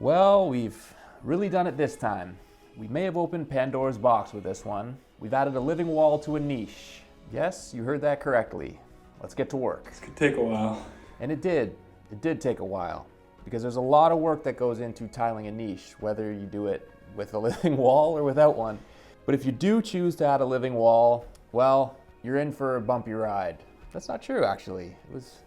Well, we've really done it this time. We may have opened Pandora's box with this one. We've added a living wall to a niche. Yes, you heard that correctly. Let's get to work. This could take a while. And it did. It did take a while. Because there's a lot of work that goes into tiling a niche, whether you do it with a living wall or without one. But if you do choose to add a living wall, well, you're in for a bumpy ride. That's not true, actually. It was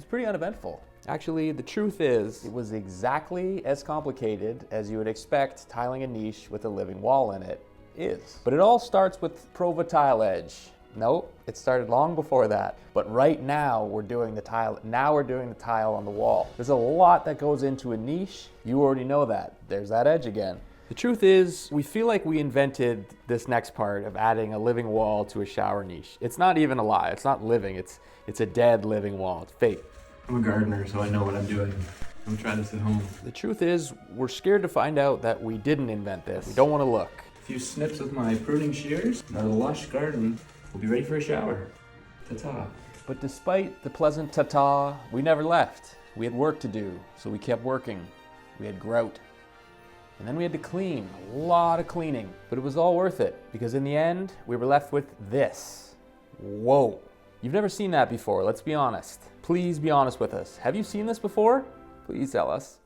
pretty uneventful. Actually, the truth is, it was exactly as complicated as you would expect tiling a niche with a living wall in it is. But it all starts with Prova tile edge. Nope, it started long before that. But right now we're doing the tile. Now we're doing the tile on the wall. There's a lot that goes into a niche. You already know that. There's that edge again. The truth is, we feel like we invented this next part of adding a living wall to a shower niche. It's not even a lie. It's not living. It's a dead living wall. It's fake. I'm a gardener, so I know what I'm doing. I'm trying this at home. The truth is, we're scared to find out that we didn't invent this. We don't want to look. A few snips with my pruning shears, and our lush garden will be ready for a shower. Ta-ta. But despite the pleasant ta-ta, we never left. We had work to do, so we kept working. We had grout. And then we had to clean, a lot of cleaning. But it was all worth it, because in the end, we were left with this. Whoa. You've never seen that before, let's be honest. Please be honest with us. Have you seen this before? Please tell us.